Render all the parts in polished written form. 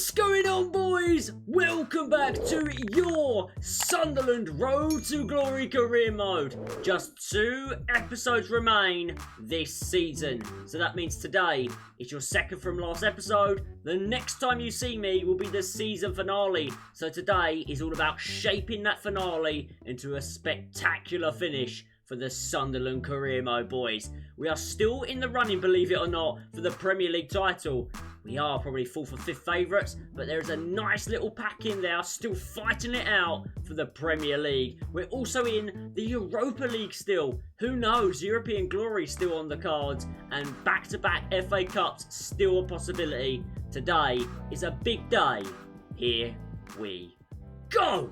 What's going on, boys? Welcome back to your Sunderland Road to Glory career mode. Just 2 episodes remain this season. So that means today is your second from last episode. The next time you see me will be the season finale. So today is all about shaping that finale into a spectacular finish for the Sunderland career mode, boys. We are still in the running, believe it or not, for the Premier League title. We are probably 4th or 5th favourites, but there is a nice little pack in there, still fighting it out for the Premier League. We're also in the Europa League still. Who knows? European glory still on the cards, and back-to-back FA Cups still a possibility. Today is a big day. Here we go!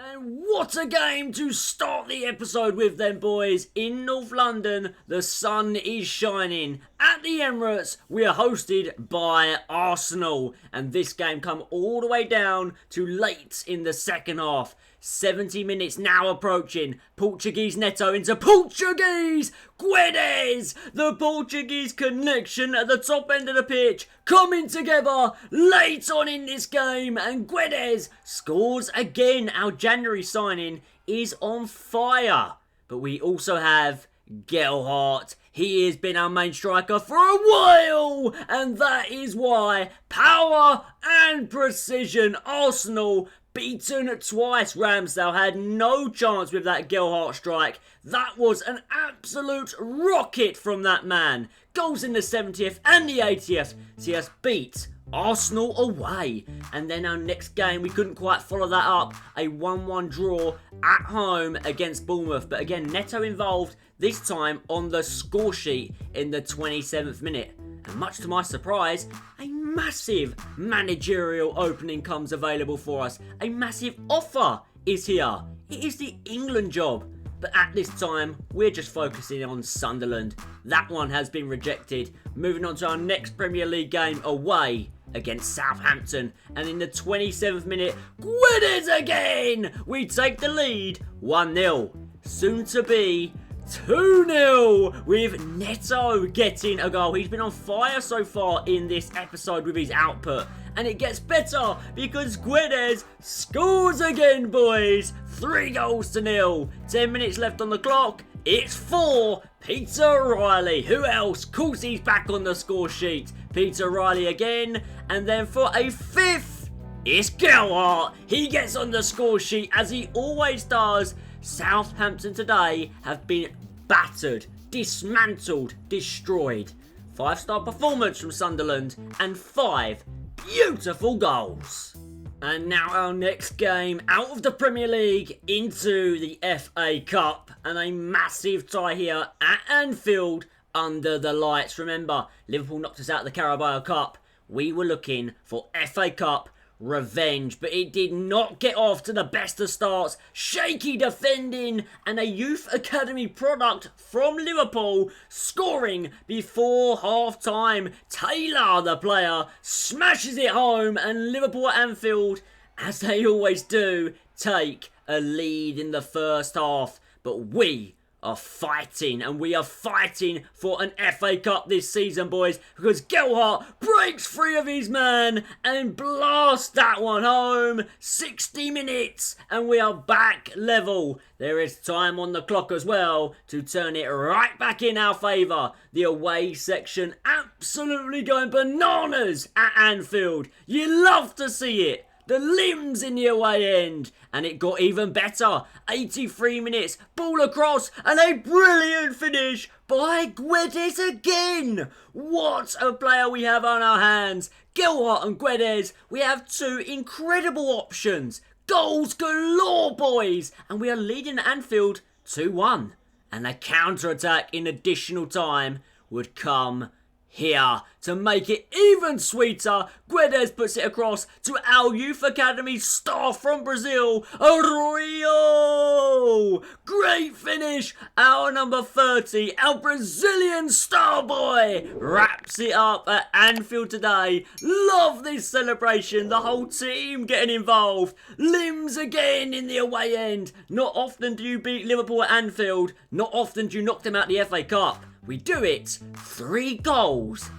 And what a game to start the episode with then, boys. In North London, the sun is shining. At the Emirates, we are hosted by Arsenal. And this game come all the way down to late in the second half. 70 minutes now approaching. Portuguese Neto into Portuguese Guedes. The Portuguese connection at the top end of the pitch coming together late on in this game. And Guedes scores again. Our January signing is on fire. But we also have Gelhardt. He has been our main striker for a while, and that is why power and precision. Arsenal beaten twice. Ramsdale had no chance with that Gelhardt strike. That was an absolute rocket from that man. Goals in the 70th and the 80th. See us beat Arsenal away. And then our next game, we couldn't quite follow that up. A 1-1 draw at home against Bournemouth. But again, Neto involved, this time on the score sheet in the 27th minute. And much to my surprise, a massive managerial opening comes available for us. A massive offer is here. It is the England job. But at this time, we're just focusing on Sunderland. That one has been rejected. Moving on to our next Premier League game away against Southampton. And in the 27th minute, Guedes again! We take the lead 1-0. Soon to be 2-0 with Neto getting a goal. He's been on fire so far in this episode with his output. And it gets better because Guedes scores again, boys. 3-0. 10 minutes left on the clock. It's 4. Peter Riley. Who else? Of course he's back on the score sheet. Peter Riley again. And then for a 5th, it's Gelhardt. He gets on the score sheet as he always does. Southampton today have been battered, dismantled, destroyed. 5-star performance from Sunderland and 5 beautiful goals. And now our next game out of the Premier League into the FA Cup. And a massive tie here at Anfield under the lights. Remember, Liverpool knocked us out of the Carabao Cup. We were looking for FA Cup revenge, but it did not get off to the best of starts. Shaky defending and a youth academy product from Liverpool scoring before half time. Taylor, the player, smashes it home, and Liverpool at Anfield, as they always do, take a lead in the first half. But we are fighting, and we are fighting for an FA Cup this season, boys, because Gelhardt breaks free of his man and blasts that one home. 60 minutes and we are back level. There is time on the clock as well to turn it right back in our favour. The away section absolutely going bananas at Anfield. You love to see it. The limbs in the away end. And it got even better. 83 minutes, ball across, and a brilliant finish by Guedes again. What a player we have on our hands. Gelhardt and Guedes, we have 2 incredible options. Goals galore, boys. And we are leading Anfield 2-1. And a counter-attack in additional time would come here to make it even sweeter. Guedes puts it across to our youth academy star from Brazil, Arroyo. Great finish. Our number 30, our Brazilian star boy, wraps it up at Anfield today. Love this celebration. The whole team getting involved. Limbs again in the away end. Not often do you beat Liverpool at Anfield. Not often do you knock them out the FA Cup. We do it 3-1.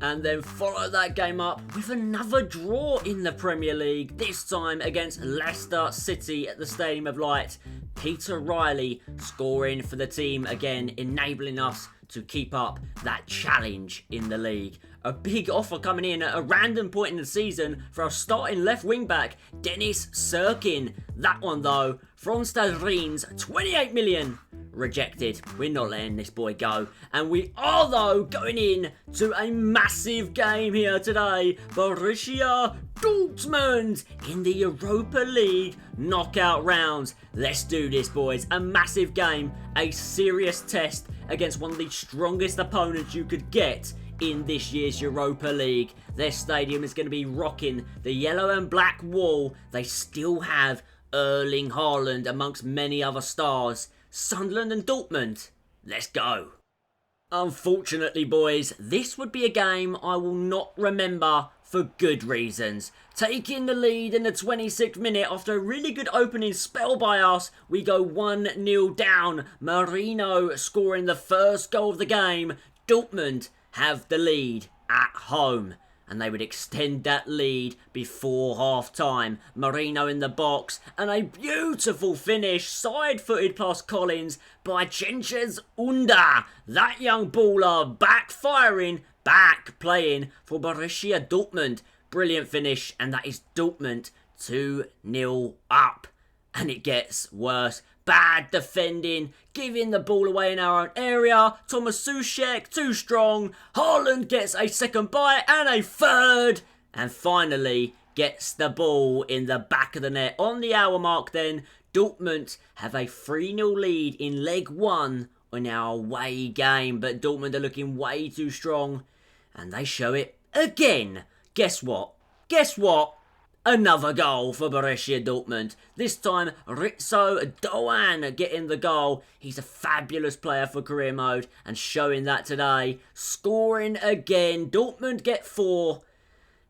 and then follow that game up with another draw in the Premier League, this time against Leicester City at the Stadium of Light. Peter Riley scoring for the team again, enabling us to keep up that challenge in the league. A big offer coming in at a random point in the season for our starting left wing back, Dennis Sirkin. That one though, from Stade Reims, 28 million. Rejected. We're not letting this boy go. And we are though going in to a massive game here today. Borussia Dortmund in the Europa League knockout rounds. Let's do this, boys. A massive game. A serious test against one of the strongest opponents you could get in this year's Europa League. Their stadium is going to be rocking the yellow and black wall. They still have Erling Haaland amongst many other stars. Sunderland and Dortmund. Let's go. Unfortunately, boys, this would be a game I will not remember for good reasons. Taking the lead in the 26th minute after a really good opening spell by us, we go 1-0 down. Marino scoring the first goal of the game. Dortmund have the lead at home, and they would extend that lead before half-time. Marino in the box, and a beautiful finish, side-footed past Collins by Cengiz Under. That young baller back-firing, back-playing for Borussia Dortmund. Brilliant finish, and that is Dortmund 2-0 up. And it gets worse. Bad defending, giving the ball away in our own area. Thomas Soucek, too strong. Haaland gets a second bite and a third. And finally gets the ball in the back of the net. On the hour mark then, Dortmund have a 3-0 lead in leg one in our away game. But Dortmund are looking way too strong. And they show it again. Guess what? Guess what? Another goal for Borussia Dortmund. This time, Rizzo Doan getting the goal. He's a fabulous player for career mode and showing that today. Scoring again. Dortmund get 4.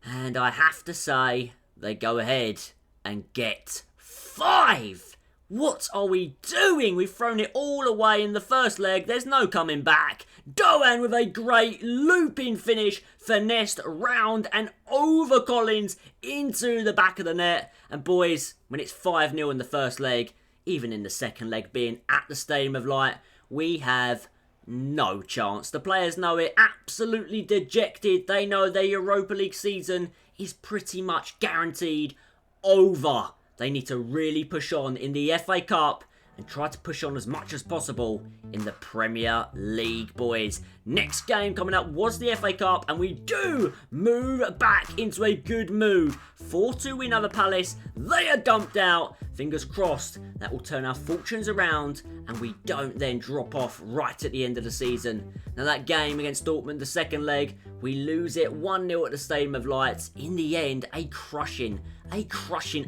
And I have to say, they go ahead and get 5. What are we doing? We've thrown it all away in the first leg. There's no coming back. Doan with a great looping finish. Finessed round and over Collins into the back of the net. And boys, when it's 5-0 in the first leg, even in the second leg being at the Stadium of Light, we have no chance. The players know it, absolutely dejected. They know their Europa League season is pretty much guaranteed over. They need to really push on in the FA Cup and try to push on as much as possible in the Premier League, boys. Next game coming up was the FA Cup, and we do move back into a good mood. 4-2 win over Palace. They are dumped out. Fingers crossed that will turn our fortunes around and we don't then drop off right at the end of the season. Now that game against Dortmund, the second leg, we lose it 1-0 at the Stadium of Lights. In the end, a crushing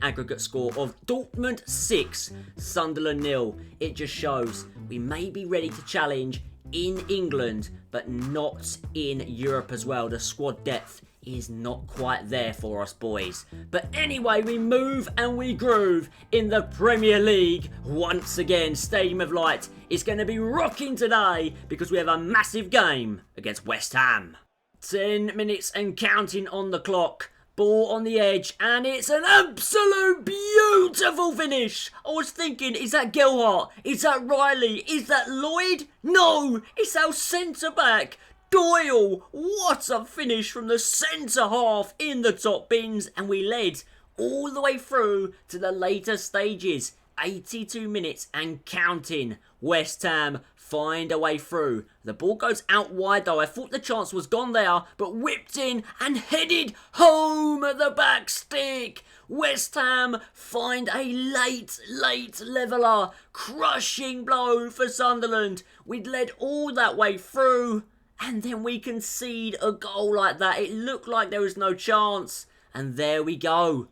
aggregate score of Dortmund 6, Sunderland 0. It just shows we may be ready to challenge in England, but not in Europe as well. The squad depth is not quite there for us, boys. But anyway, we move and we groove in the Premier League once again. Stadium of Light is going to be rocking today because we have a massive game against West Ham. 10 minutes and counting on the clock. Ball on the edge, and it's an absolute beautiful finish. I was thinking, is that Gelhardt? Is that Riley? Is that Lloyd? No, it's our centre-back, Doyle. What a finish from the centre half in the top bins, and we led all the way through to the later stages. 82 minutes and counting. West Ham find a way through. The ball goes out wide though. I thought the chance was gone there, but whipped in and headed home at the back stick. West Ham find a late leveller. Crushing blow for Sunderland. We'd led all that way through, and then we concede a goal like that. It looked like there was no chance, and there we go.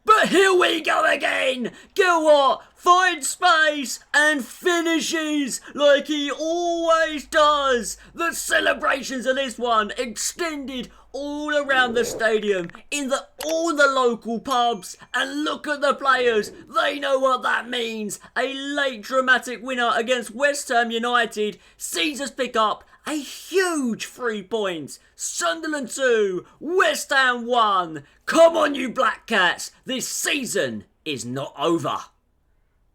But here we go again! Gilwart finds space and finishes like he always does. The celebrations of this one extended all around the stadium, in all the local pubs, and look at the players. They know what that means. A late dramatic winner against West Ham United sees us pick up A huge 3 points. Sunderland 2, West Ham 1. Come on, you Black Cats. This season is not over.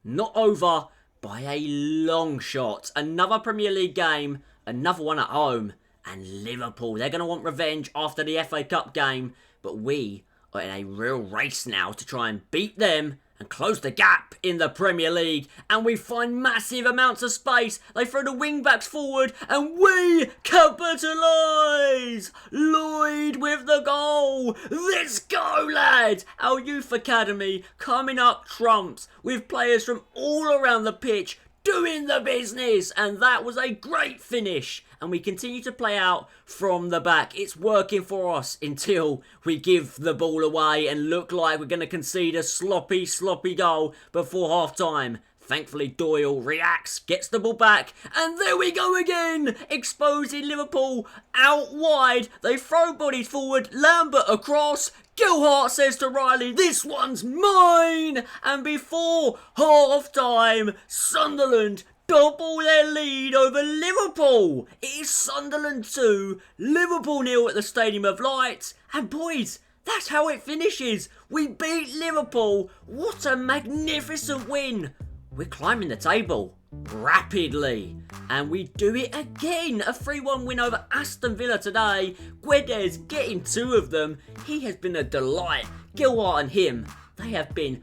Not over by a long shot. Another Premier League game, another one at home. And Liverpool, they're going to want revenge after the FA Cup game. But we are in a real race now to try and beat them and close the gap in the Premier League. And we find massive amounts of space. They throw the wing-backs forward and we capitalise. Lloyd with the goal. Let's go, lads. Our youth academy coming up trumps with players from all around the pitch doing the business, and that was a great finish. And we continue to play out from the back. It's working for us until we give the ball away and look like we're going to concede a sloppy goal before half time. Thankfully, Doyle reacts, gets the ball back, and there we go again! Exposing Liverpool out wide. They throw bodies forward, Lambert across. Gilhart says to Riley, this one's mine! And before half-time, Sunderland double their lead over Liverpool. It is Sunderland 2, Liverpool 0 at the Stadium of Light. And boys, that's how it finishes. We beat Liverpool. What a magnificent win. We're climbing the table rapidly. And we do it again. A 3-1 win over Aston Villa today. Guedes getting 2 of them. He has been a delight. Gilhart and him, they have been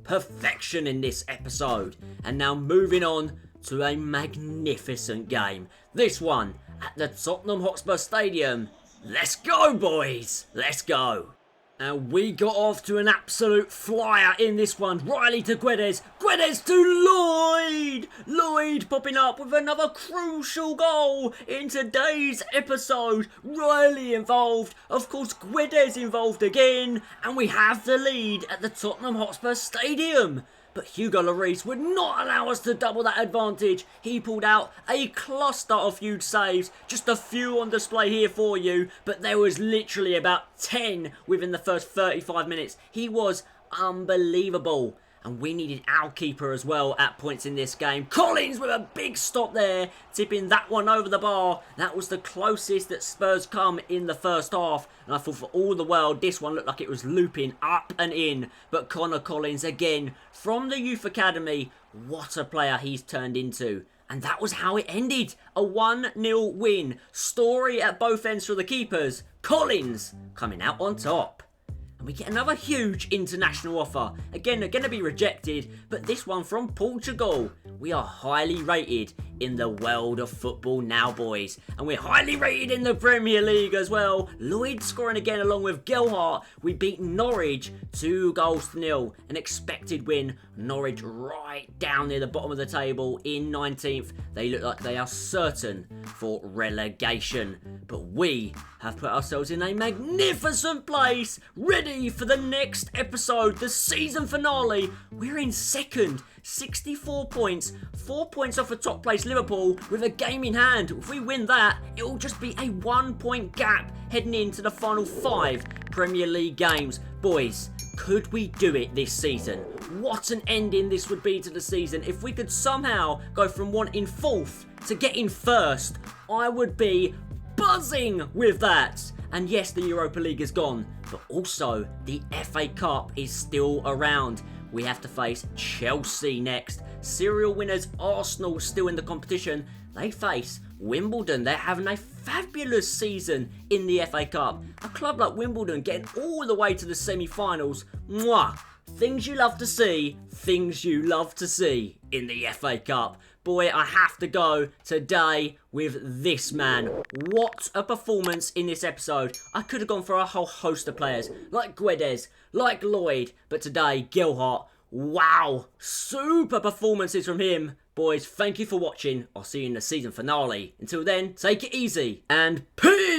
perfection in this episode. And now moving on to a magnificent game. This one at the Tottenham Hotspur Stadium. Let's go, boys. Let's go. And we got off to an absolute flyer in this one. Riley to Guedes. Guedes to Lloyd. Lloyd popping up with another crucial goal in today's episode. Riley involved. Of course, Guedes involved again. And we have the lead at the Tottenham Hotspur Stadium. But Hugo Lloris would not allow us to double that advantage. He pulled out a cluster of huge saves. Just a few on display here for you. But there was literally about 10 within the first 35 minutes. He was unbelievable. And we needed our keeper as well at points in this game. Collins with a big stop there, tipping that one over the bar. That was the closest that Spurs come in the first half. And I thought for all the world, this one looked like it was looping up and in. But Connor Collins, again, from the Youth Academy, what a player he's turned into. And that was how it ended. A 1-0 win. Story at both ends for the keepers. Collins coming out on top. And we get another huge international offer. Again, they're going to be rejected, but this one from Portugal. We are highly rated in the world of football now, boys. And we're highly rated in the Premier League as well. Lloyd scoring again along with Gilhart. We beat Norwich 2-0. An expected win. Norwich right down near the bottom of the table in 19th. They look like they are certain for relegation. But we have put ourselves in a magnificent place, ready for the next episode, the season finale. We're in second, 64 points, 4 points off a top place Liverpool with a game in hand. If we win that, it will just be a 1-point gap heading into the final 5 Premier League games. Boys, could we do it this season? What an ending this would be to the season. If we could somehow go from wanting 4th to getting 1st, I would be buzzing with that. And yes, the Europa League is gone, but also the FA Cup is still around. We have to face Chelsea next. Serial winners Arsenal still in the competition. They face Wimbledon. They're having a fabulous season in the FA Cup. A club like Wimbledon getting all the way to the semi-finals. Mwah! Things you love to see. Things you love to see in the FA Cup. Boy, I have to go today with this man. What a performance in this episode. I could have gone for a whole host of players, like Guedes, like Lloyd, but today, Gilhart. Wow, super performances from him. Boys, thank you for watching. I'll see you in the season finale. Until then, take it easy and peace!